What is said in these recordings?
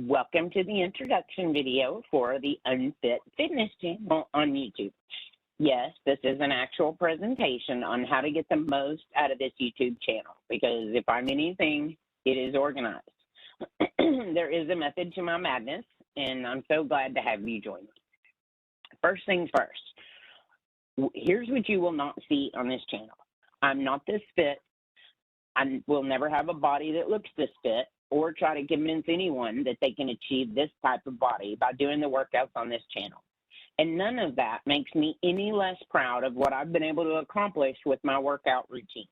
Welcome to the introduction video for the Unfit Fitness channel on YouTube. Yes, this is an actual presentation on how to get the most out of this YouTube channel, because if I'm anything, it is organized. There is a method to my madness, and I'm so glad to have you join me. First things first, here's what you will not see on this channel. I'm not this fit. I will never have a body that looks this fit, or try to convince anyone that they can achieve this type of body by doing the workouts on this channel. And none of that makes me any less proud of what I've been able to accomplish with my workout routine.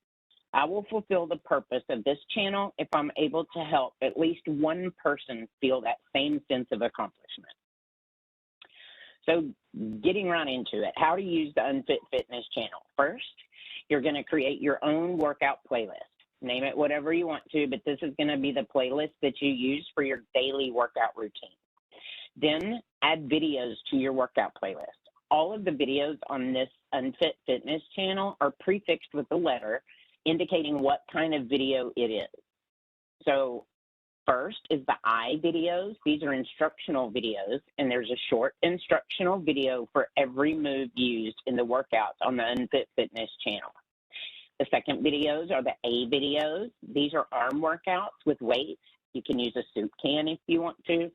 I will fulfill the purpose of this channel if I'm able to help at least one person feel that same sense of accomplishment. So getting right into it, how to use the Unfit Fitness channel. First, you're going to create your own workout playlist. Name it whatever you want to, but this is going to be the playlist that you use for your daily workout routine. Then add videos to your workout playlist. All of the videos on this Unfit Fitness channel are prefixed with a letter indicating what kind of video it is. So first is the I videos. These are instructional videos, and there's a short instructional video for every move used in the workouts on the Unfit Fitness channel. The second videos are the A videos. These are arm workouts with weights. You can use a soup can if you want to.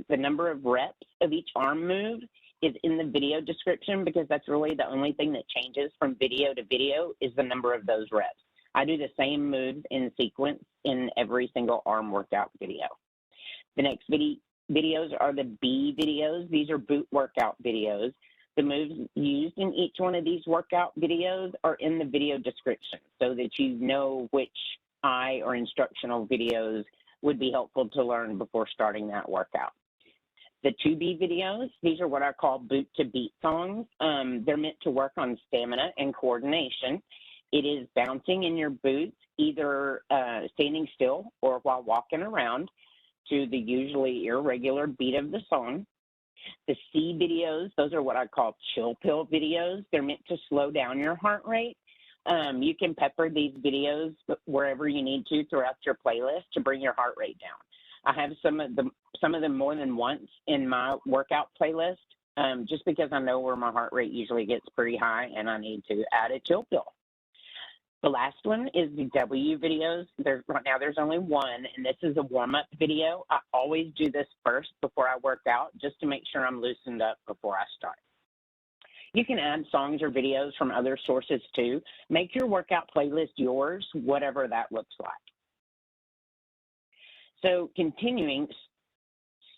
The number of reps of each arm move is in the video description, because that's really the only thing that changes from video to video is the number of those reps. I do the same moves in sequence in every single arm workout video. The next videos are the B videos. These are boot workout videos. The moves used in each one of these workout videos are in the video description, so that you know which I or instructional videos would be helpful to learn before starting that workout. The 2B videos, these are what I call boot to beat songs. They're meant to work on stamina and coordination. It is bouncing in your boots, either standing still or while walking around, to the usually irregular beat of the song. The C videos, those are what I call chill pill videos. They're meant to slow down your heart rate. You can pepper these videos wherever you need to throughout your playlist to bring your heart rate down. I have some of them more than once in my workout playlist, just because I know where my heart rate usually gets pretty high and I need to add a chill pill. The last one is the W videos. Right now there's only one, and this is a warm-up video. I always do this first before I work out, just to make sure I'm loosened up before I start. You can add songs or videos from other sources too. Make your workout playlist yours, whatever that looks like. So continuing,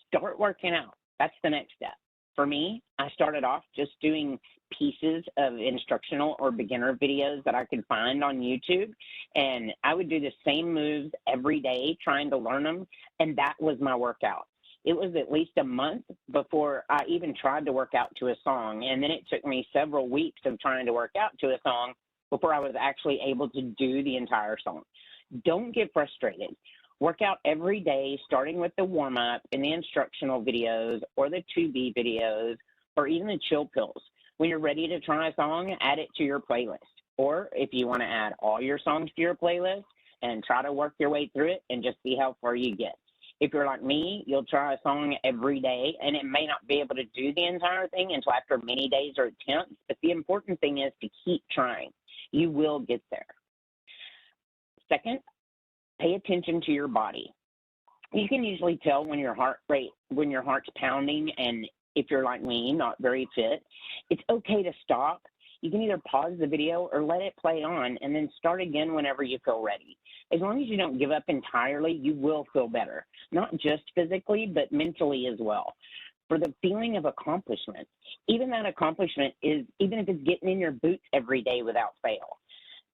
start working out. That's the next step. For me, I started off just doing pieces of instructional or beginner videos that I could find on YouTube, and I would do the same moves every day trying to learn them, and that was my workout. It was at least a month before I even tried to work out to a song, and then it took me several weeks of trying to work out to a song before I was actually able to do the entire song. Don't get frustrated. Work out every day, starting with the warm-up and the instructional videos, or the 2B videos, or even the chill pills. When you're ready to try a song, add it to your playlist. Or if you want to add all your songs to your playlist and try to work your way through it and just see how far you get. If you're like me, you'll try a song every day, and it may not be able to do the entire thing until after many days or attempts, but the important thing is to keep trying. You will get there. Second, pay attention to your body. You can usually tell when your heart's pounding, and if you're like me, not very fit, it's okay to stop. You can either pause the video or let it play on and then start again whenever you feel ready. As long as you don't give up entirely, you will feel better, not just physically, but mentally as well. For the feeling of accomplishment, even that accomplishment is, even if it's getting in your boots every day without fail.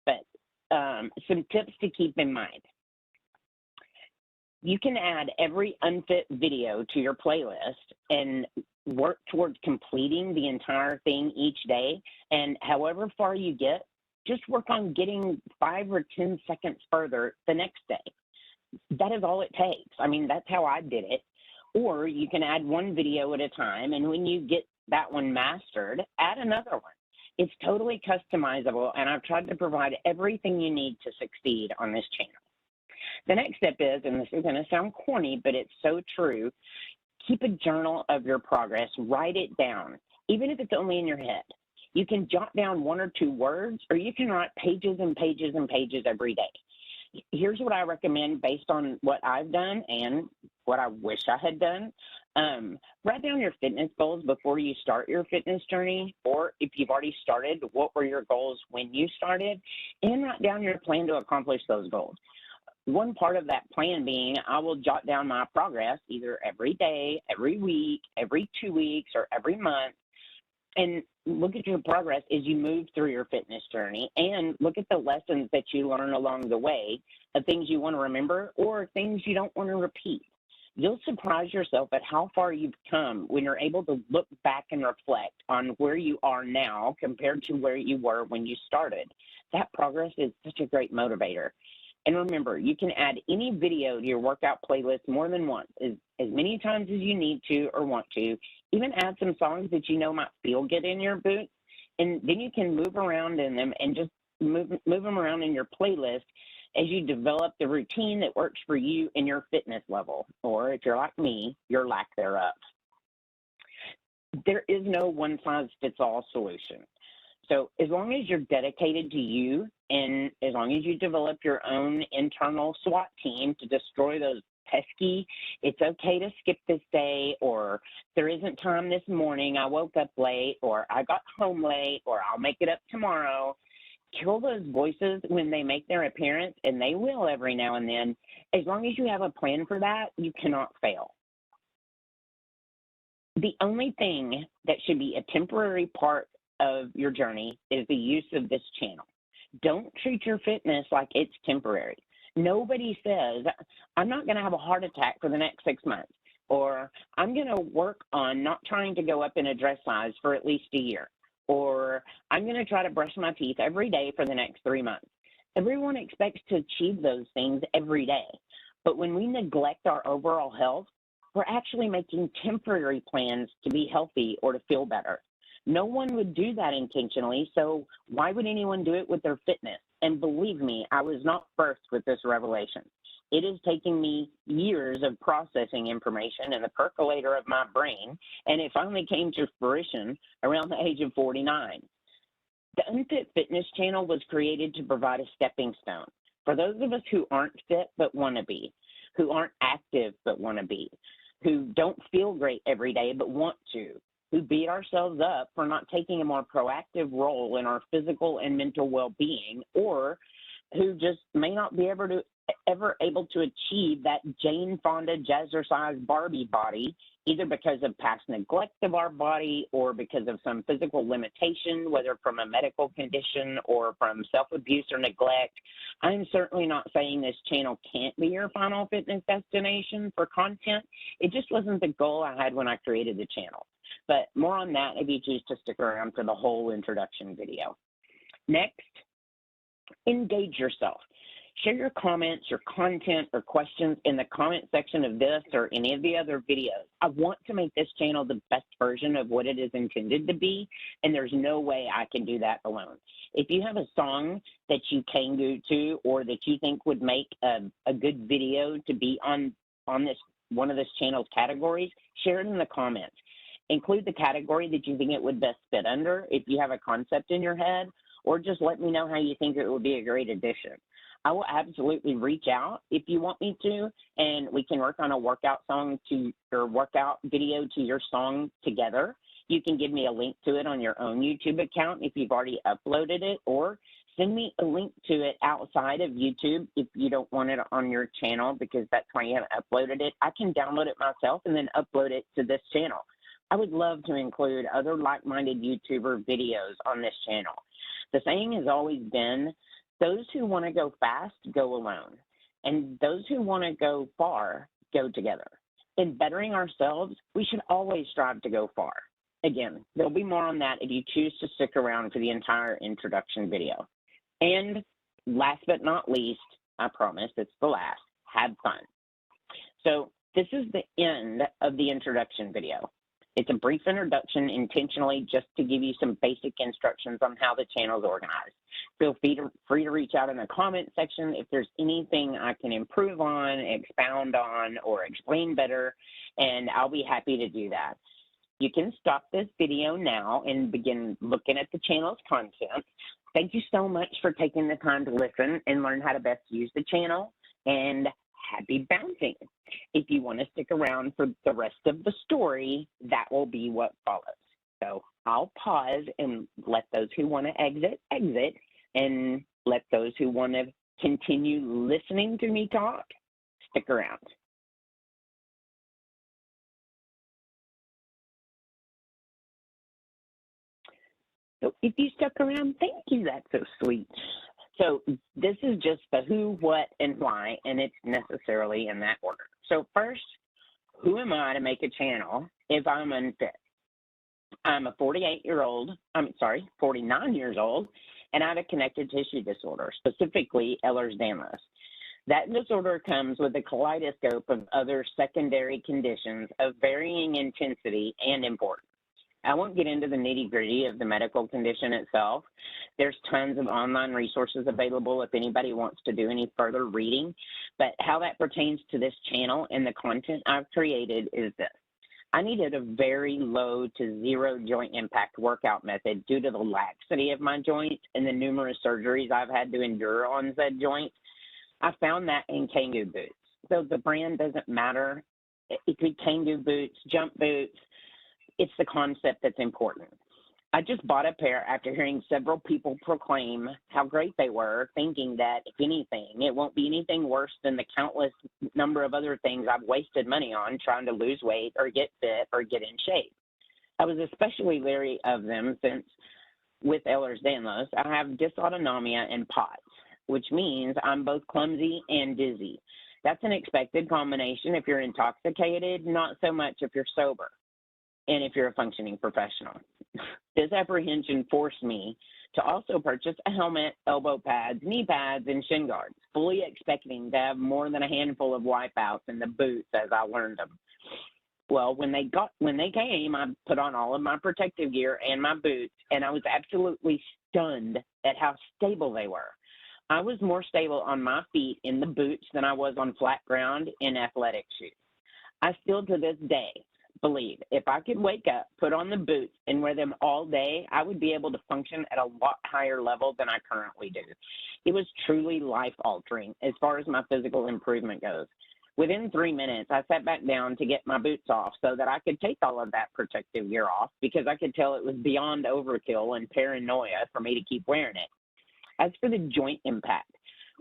But some tips to keep in mind. You can add every Unfit video to your playlist and work towards completing the entire thing each day. And however far you get, just work on getting 5 or 10 seconds further the next day. That is all it takes. I mean, that's how I did it. Or you can add one video at a time, and when you get that one mastered, add another one. It's totally customizable, and I've tried to provide everything you need to succeed on this channel. The next step is, and this is going to sound corny, but it's so true, keep a journal of your progress. Write it down, even if it's only in your head. You can jot down 1 or 2 words, or you can write pages and pages and pages every day. Here's what I recommend based on what I've done and what I wish I had done. Write down your fitness goals before you start your fitness journey, or if you've already started, what were your goals when you started, and write down your plan to accomplish those goals. One part of that plan being I will jot down my progress either every day, every week, every 2 weeks, or every month, and look at your progress as you move through your fitness journey, and look at the lessons that you learn along the way of things you want to remember or things you don't want to repeat. You'll surprise yourself at how far you've come when you're able to look back and reflect on where you are now compared to where you were when you started. That progress is such a great motivator. And remember, you can add any video to your workout playlist more than once, as many times as you need to or want to. Even add some songs that you know might feel good in your boots, and then you can move around in them and just move them around in your playlist as you develop the routine that works for you and your fitness level, or if you're like me, your lack thereof. There is no one-size-fits-all solution. So as long as you're dedicated to you and as long as you develop your own internal SWAT team to destroy those pesky, it's okay to skip this day, or there isn't time this morning, I woke up late, or I got home late, or I'll make it up tomorrow. Kill those voices when they make their appearance, and they will every now and then. As long as you have a plan for that, you cannot fail. The only thing that should be a temporary part of your journey is the use of this channel. Don't treat your fitness like it's temporary. Nobody says, I'm not going to have a heart attack for the next 6 months, or I'm going to work on not trying to go up in a dress size for at least a year, or I'm going to try to brush my teeth every day for the next 3 months. Everyone expects to achieve those things every day. But when we neglect our overall health, we're actually making temporary plans to be healthy or to feel better. No one would do that intentionally, so why would anyone do it with their fitness? And believe me, I was not first with this revelation. It is taking me years of processing information in the percolator of my brain, and it finally came to fruition around the age of 49. The Unfit Fitness channel was created to provide a stepping stone for those of us who aren't fit but want to be, who aren't active but want to be, who don't feel great every day but want to, who beat ourselves up for not taking a more proactive role in our physical and mental well-being, or who just may not be ever able to achieve that Jane Fonda jazzercise Barbie body, either because of past neglect of our body or because of some physical limitation, whether from a medical condition or from self-abuse or neglect. I'm certainly not saying this channel can't be your final fitness destination for content. It just wasn't the goal I had when I created the channel. But more on that if you choose to stick around for the whole introduction video. Next, engage yourself. Share your comments, your content, or questions in the comment section of this or any of the other videos. I want to make this channel the best version of what it is intended to be, and there's no way I can do that alone. If you have a song that you Kangoo to or that you think would make a good video to be on this one of this channel's categories, share it in the comments. Include the category that you think it would best fit under if you have a concept in your head, or just let me know how you think it would be a great addition. I will absolutely reach out if you want me to, and we can work on a workout workout video to your song together. You can give me a link to it on your own YouTube account if you've already uploaded it, or send me a link to it outside of YouTube if you don't want it on your channel because that's why you haven't uploaded it. I can download it myself and then upload it to this channel. I would love to include other like-minded YouTuber videos on this channel. The saying has always been, those who want to go fast, go alone. And those who want to go far, go together. In bettering ourselves, we should always strive to go far. Again, there'll be more on that if you choose to stick around for the entire introduction video. And last but not least, I promise it's the last, have fun. So this is the end of the introduction video. It's a brief introduction intentionally just to give you some basic instructions on how the channel is organized. Feel free to reach out in the comment section if there's anything I can improve on, expound on, or explain better, and I'll be happy to do that. You can stop this video now and begin looking at the channel's content. Thank you so much for taking the time to listen and learn how to best use the channel, and happy bouncing. If you want to stick around for the rest of the story, that will be what follows. So I'll pause and let those who want to exit, and let those who want to continue listening to me talk, stick around. So if you stuck around, thank you, that's so sweet. So this is just the who, what, and why, and it's necessarily in that order. So first, who am I to make a channel if I'm unfit? I'm a 49 years old, and I have a connective tissue disorder, specifically Ehlers-Danlos. That disorder comes with a kaleidoscope of other secondary conditions of varying intensity and importance. I won't get into the nitty-gritty of the medical condition itself. There's tons of online resources available if anybody wants to do any further reading, but how that pertains to this channel and the content I've created is this. I needed a very low to zero joint impact workout method due to the laxity of my joints and the numerous surgeries I've had to endure on said joints. I found that in Kangoo boots. So the brand doesn't matter. It could be Kangoo boots, jump boots. It's the concept that's important. I just bought a pair after hearing several people proclaim how great they were, thinking that, if anything, it won't be anything worse than the countless number of other things I've wasted money on trying to lose weight or get fit or get in shape. I was especially leery of them since with Ehlers-Danlos, I have dysautonomia and POTS, which means I'm both clumsy and dizzy. That's an expected combination if you're intoxicated, not so much if you're sober, and if you're a functioning professional. This apprehension forced me to also purchase a helmet, elbow pads, knee pads, and shin guards, fully expecting to have more than a handful of wipeouts in the boots as I learned them. Well, when they came, I put on all of my protective gear and my boots, and I was absolutely stunned at how stable they were. I was more stable on my feet in the boots than I was on flat ground in athletic shoes. I still to this day believe if I could wake up, put on the boots, and wear them all day, I would be able to function at a lot higher level than I currently do. It was truly life-altering as far as my physical improvement goes. Within 3 minutes, I sat back down to get my boots off so that I could take all of that protective gear off because I could tell it was beyond overkill and paranoia for me to keep wearing it. As for the joint impact,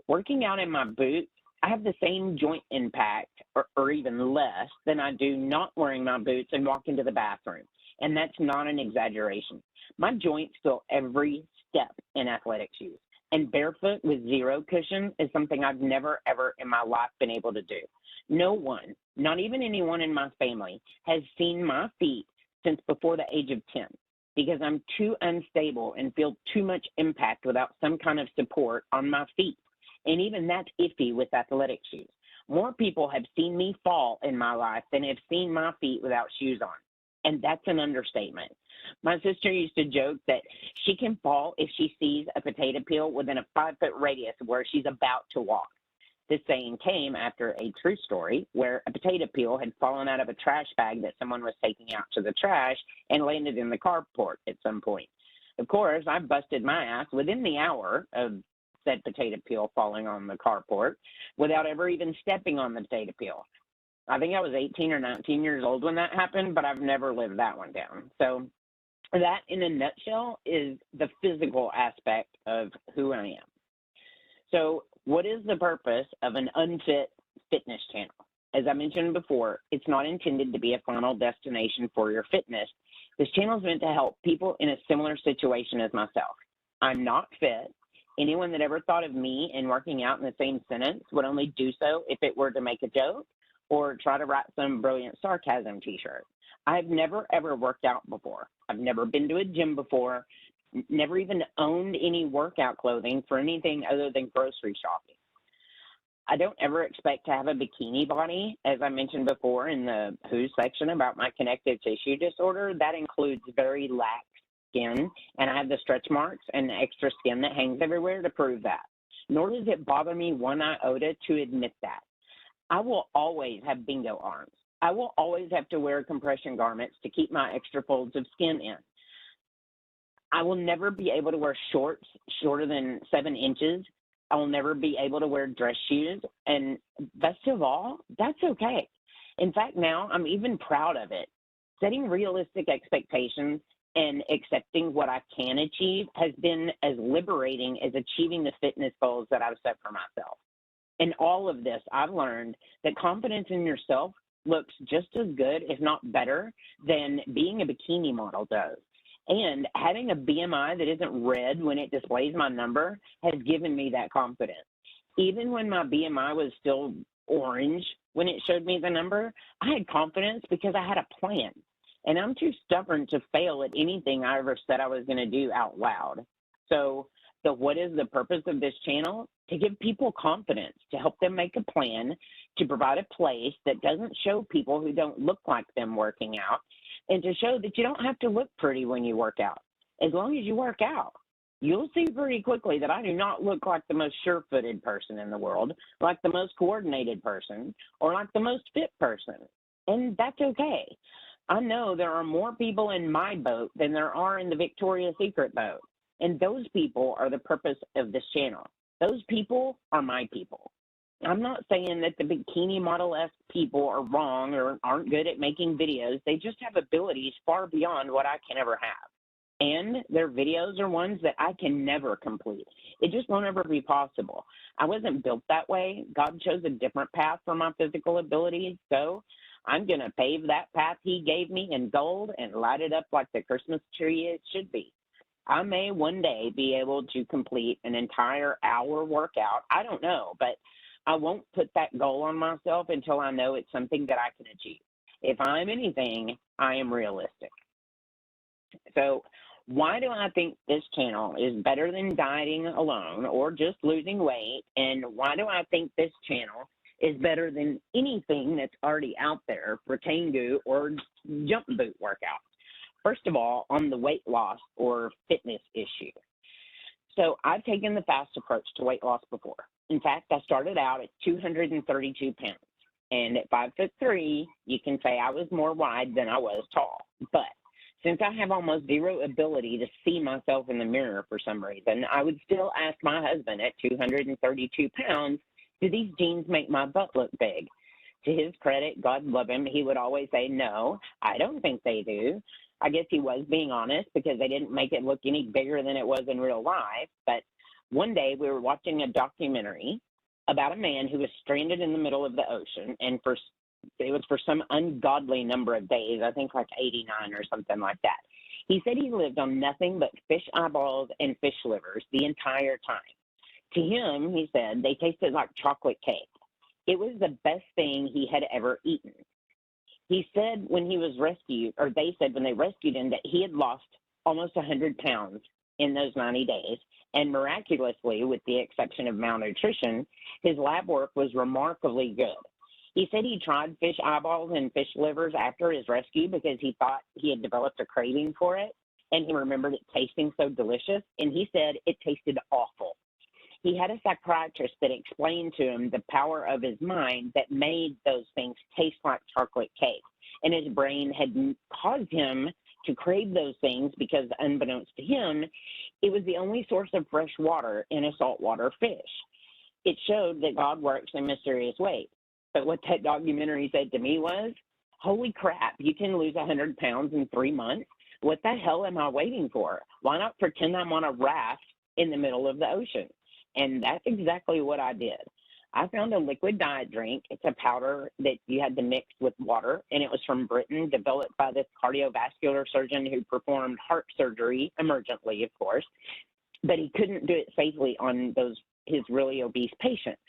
working out in my boots, I have the same joint impact or even less than I do not wearing my boots and walking to the bathroom. And that's not an exaggeration. My joints feel every step in athletic shoes. And barefoot with zero cushion is something I've never, ever in my life been able to do. No one, not even anyone in my family, has seen my feet since before the age of 10 because I'm too unstable and feel too much impact without some kind of support on my feet. And even that's iffy with athletic shoes. More people have seen me fall in my life than have seen my feet without shoes on. And that's an understatement. My sister used to joke that she can fall if she sees a potato peel within a 5-foot radius of where she's about to walk. This saying came after a true story where a potato peel had fallen out of a trash bag that someone was taking out to the trash and landed in the carport at some point. Of course, I busted my ass within the hour of said potato peel falling on the carport without ever even stepping on the potato peel. I think I was 18 or 19 years old when that happened, but I've never lived that one down. So that, in a nutshell, is the physical aspect of who I am. So what is the purpose of an unfit fitness channel? As I mentioned before, it's not intended to be a final destination for your fitness. This channel is meant to help people in a similar situation as myself. I'm not fit. Anyone that ever thought of me and working out in the same sentence would only do so if it were to make a joke or try to write some brilliant sarcasm t-shirt. I've never, ever worked out before. I've never been to a gym before, never even owned any workout clothing for anything other than grocery shopping. I don't ever expect to have a bikini body. As I mentioned before in the WHO section about my connective tissue disorder, that includes very lax skin, and I have the stretch marks and the extra skin that hangs everywhere to prove that. Nor does it bother me one iota to admit that. I will always have bingo arms. I will always have to wear compression garments to keep my extra folds of skin in. I will never be able to wear shorts shorter than 7 inches. I will never be able to wear dress shoes. And best of all, that's okay. In fact, now I'm even proud of it. Setting realistic expectations and accepting what I can achieve has been as liberating as achieving the fitness goals that I've set for myself. In all of this, I've learned that confidence in yourself looks just as good, if not better, than being a bikini model does. And having a BMI that isn't red when it displays my number has given me that confidence. Even when my BMI was still orange when it showed me the number, I had confidence because I had a plan. And I'm too stubborn to fail at anything I ever said I was going to do out loud. So what is the purpose of this channel? To give people confidence, to help them make a plan, to provide a place that doesn't show people who don't look like them working out, and to show that you don't have to look pretty when you work out. As long as you work out, you'll see pretty quickly that I do not look like the most sure-footed person in the world, like the most coordinated person, or like the most fit person. And that's okay. I know there are more people in my boat than there are in the Victoria's Secret boat. And those people are the purpose of this channel. Those people are my people. I'm not saying that the bikini model-esque people are wrong or aren't good at making videos. They just have abilities far beyond what I can ever have. And their videos are ones that I can never complete. It just won't ever be possible. I wasn't built that way. God chose a different path for my physical abilities, so I'm going to pave that path he gave me in gold and light it up like the Christmas tree it should be. I may one day be able to complete an entire hour workout. I don't know, but I won't put that goal on myself until I know it's something that I can achieve. If I'm anything, I am realistic. So why do I think this channel is better than dieting alone or just losing weight? And why do I think this channel is better than anything that's already out there for Kangoo or jump boot workouts? First of all, on the weight loss or fitness issue. So I've taken the fast approach to weight loss before. In fact, I started out at 232 pounds. And at 5'3", you can say I was more wide than I was tall. But since I have almost zero ability to see myself in the mirror for some reason, I would still ask my husband at 232 pounds, do these jeans make my butt look big? To his credit, God love him, he would always say, no, I don't think they do. I guess he was being honest because they didn't make it look any bigger than it was in real life. But one day we were watching a documentary about a man who was stranded in the middle of the ocean, and it was for some ungodly number of days, I think like 89 or something like that. He said he lived on nothing but fish eyeballs and fish livers the entire time. To him, he said, they tasted like chocolate cake. It was the best thing he had ever eaten. He said when he was rescued, or they said when they rescued him, that he had lost almost 100 pounds in those 90 days. And miraculously, with the exception of malnutrition, his lab work was remarkably good. He said he tried fish eyeballs and fish livers after his rescue because he thought he had developed a craving for it, and he remembered it tasting so delicious, and he said it tasted awful. He had a psychiatrist that explained to him the power of his mind that made those things taste like chocolate cake, and his brain had caused him to crave those things because, unbeknownst to him, it was the only source of fresh water in a saltwater fish. It showed that God works in mysterious ways. But what that documentary said to me was, holy crap, you can lose 100 pounds in 3 months? What the hell am I waiting for? Why not pretend I'm on a raft in the middle of the ocean? And that's exactly what I did. I found a liquid diet drink. It's a powder that you had to mix with water, and it was from Britain, developed by this cardiovascular surgeon who performed heart surgery, emergently, of course, but he couldn't do it safely on his really obese patients.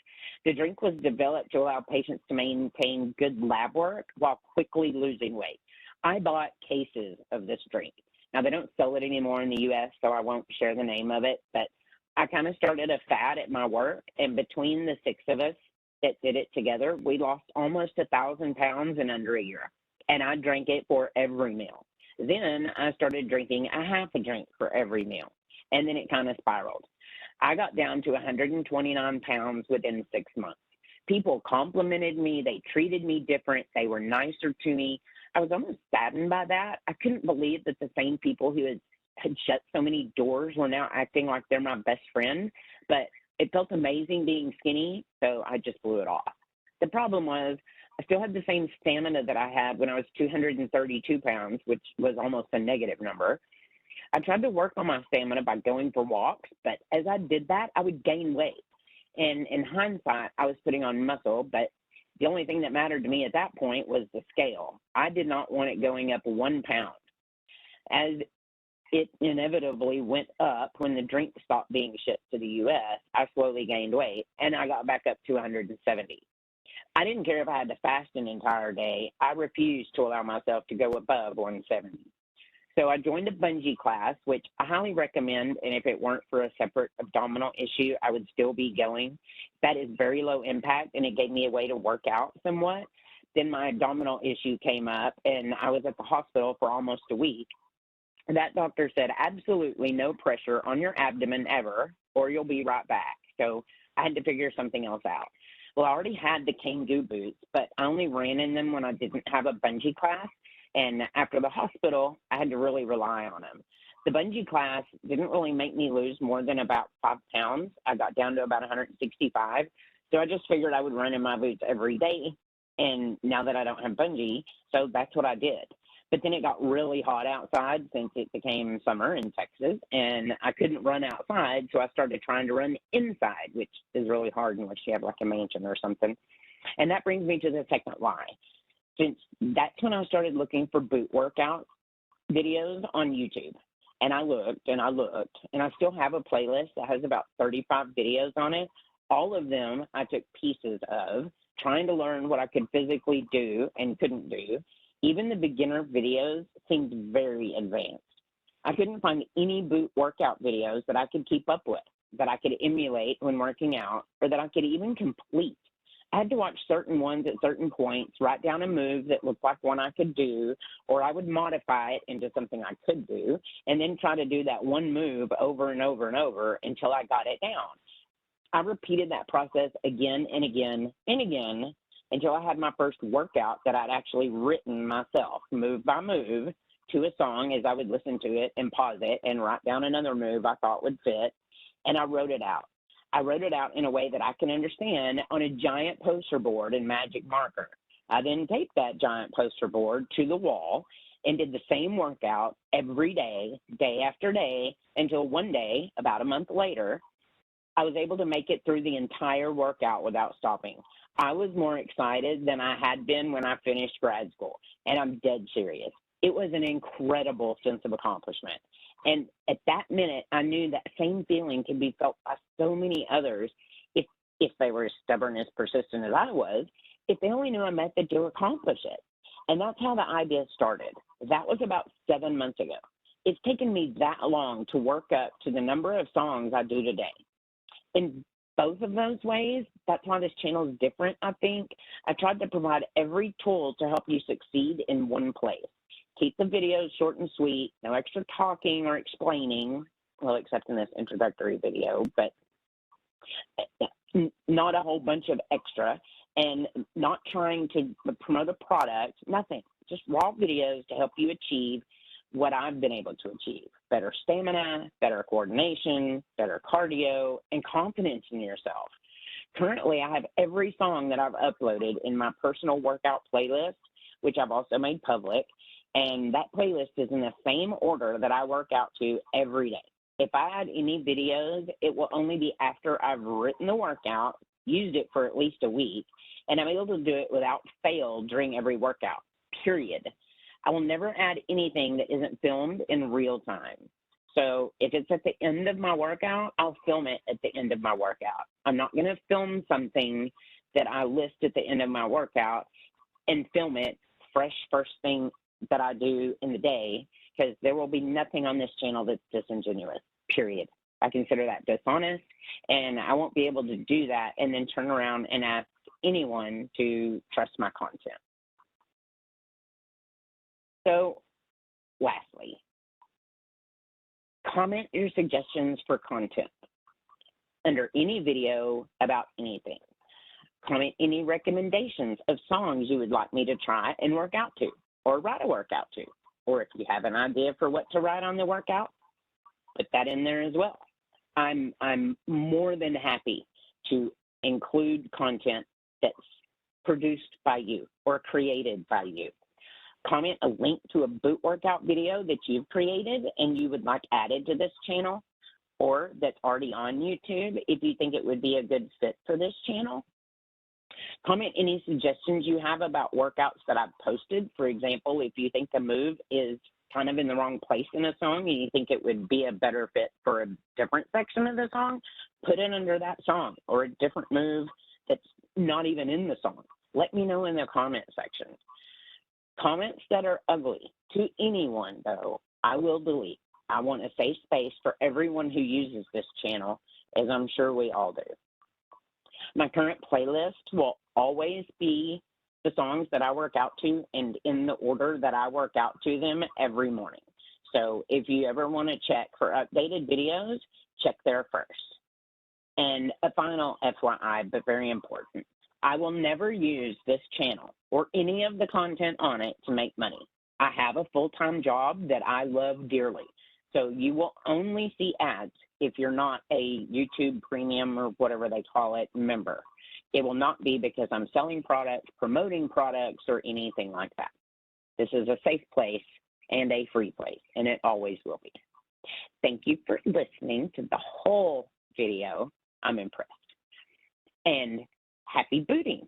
The drink was developed to allow patients to maintain good lab work while quickly losing weight. I bought cases of this drink. Now, they don't sell it anymore in the U.S., so I won't share the name of it, but I kind of started a fad at my work, and between the 6 of us, that did it together, we lost almost 1,000 pounds in under a year. And I drank it for every meal. Then I started drinking a half a drink for every meal. And then it kind of spiraled. I got down to 129 pounds within 6 months. People complimented me. They treated me different. They were nicer to me. I was almost saddened by that. I couldn't believe that the same people who had shut so many doors were now acting like they're my best friend. But it felt amazing being skinny, so I just blew it off. The problem was I still had the same stamina that I had when I was 232 pounds, which was almost a negative number. I tried to work on my stamina by going for walks, but as I did that, I would gain weight. And in hindsight, I was putting on muscle, but the only thing that mattered to me at that point was the scale. I did not want it going up 1 pound. As it inevitably went up when the drink stopped being shipped to the U.S., I slowly gained weight, and I got back up to 170. I didn't care if I had to fast an entire day. I refused to allow myself to go above 170. So I joined a bungee class, which I highly recommend, and if it weren't for a separate abdominal issue, I would still be going. That is very low impact, and it gave me a way to work out somewhat. Then my abdominal issue came up, and I was at the hospital for almost a week. That doctor said, absolutely no pressure on your abdomen ever, or you'll be right back. So I had to figure something else out. Well, I already had the Kangoo boots, but I only ran in them when I didn't have a bungee class. And after the hospital, I had to really rely on them. The bungee class didn't really make me lose more than about 5 pounds. I got down to about 165. So I just figured I would run in my boots every day. And now that I don't have bungee, so that's what I did. But then it got really hot outside since it became summer in Texas, and I couldn't run outside, so I started trying to run inside, which is really hard unless you have like a mansion or something. And that brings me to the second why. Since that's when I started looking for boot workout videos on YouTube. And I looked and I looked, and I still have a playlist that has about 35 videos on it. All of them I took pieces of, trying to learn what I could physically do and couldn't do. Even the beginner videos seemed very advanced. I couldn't find any boot workout videos that I could keep up with, that I could emulate when working out, or that I could even complete. I had to watch certain ones at certain points, write down a move that looked like one I could do, or I would modify it into something I could do, and then try to do that one move over and over and over until I got it down. I repeated that process again and again and again until I had my first workout that I'd actually written myself, move by move, to a song as I would listen to it and pause it and write down another move I thought would fit, and I wrote it out. I wrote it out in a way that I can understand on a giant poster board in magic marker. I then taped that giant poster board to the wall and did the same workout every day, day after day, until one day, about a month later, I was able to make it through the entire workout without stopping. I was more excited than I had been when I finished grad school, and I'm dead serious. It was an incredible sense of accomplishment. And at that minute, I knew that same feeling could be felt by so many others if they were as stubborn, as persistent as I was, if they only knew a method to accomplish it. And that's how the idea started. That was about 7 months ago. It's taken me that long to work up to the number of songs I do today. In both of those ways, that's why this channel is different, I think. I tried to provide every tool to help you succeed in one place. Keep the videos short and sweet, no extra talking or explaining, well, except in this introductory video, but not a whole bunch of extra, and not trying to promote a product, nothing. Just raw videos to help you achieve what I've been able to achieve. Better stamina, better coordination, better cardio, and confidence in yourself. Currently, I have every song that I've uploaded in my personal workout playlist, which I've also made public. And that playlist is in the same order that I work out to every day. If I add any videos, it will only be after I've written the workout, used it for at least a week, and I'm able to do it without fail during every workout, period. I will never add anything that isn't filmed in real time. So if it's at the end of my workout, I'll film it at the end of my workout. I'm not going to film something that I list at the end of my workout and film it fresh first thing that I do in the day, because there will be nothing on this channel that's disingenuous, period. I consider that dishonest, and I won't be able to do that and then turn around and ask anyone to trust my content. So, lastly, comment your suggestions for content under any video about anything. Comment any recommendations of songs you would like me to try and work out to, or write a workout to. Or if you have an idea for what to write on the workout, put that in there as well. I'm more than happy to include content that's produced by you or created by you. Comment a link to a boot workout video that you've created and you would like added to this channel, or that's already on YouTube if you think it would be a good fit for this channel. Comment any suggestions you have about workouts that I've posted. For example, if you think a move is kind of in the wrong place in a song and you think it would be a better fit for a different section of the song, put it under that song, or a different move that's not even in the song. Let me know in the comment section. Comments that are ugly to anyone, though, I will delete. I want a safe space for everyone who uses this channel, as I'm sure we all do. My current playlist will always be the songs that I work out to and in the order that I work out to them every morning. So if you ever want to check for updated videos, check there first. And a final FYI, but very important, I will never use this channel or any of the content on it to make money. I have a full-time job that I love dearly. So you will only see ads if you're not a YouTube Premium or whatever they call it member. It will not be because I'm selling products, promoting products, or anything like that. This is a safe place and a free place, and it always will be. Thank you for listening to the whole video. I'm impressed. And happy booting.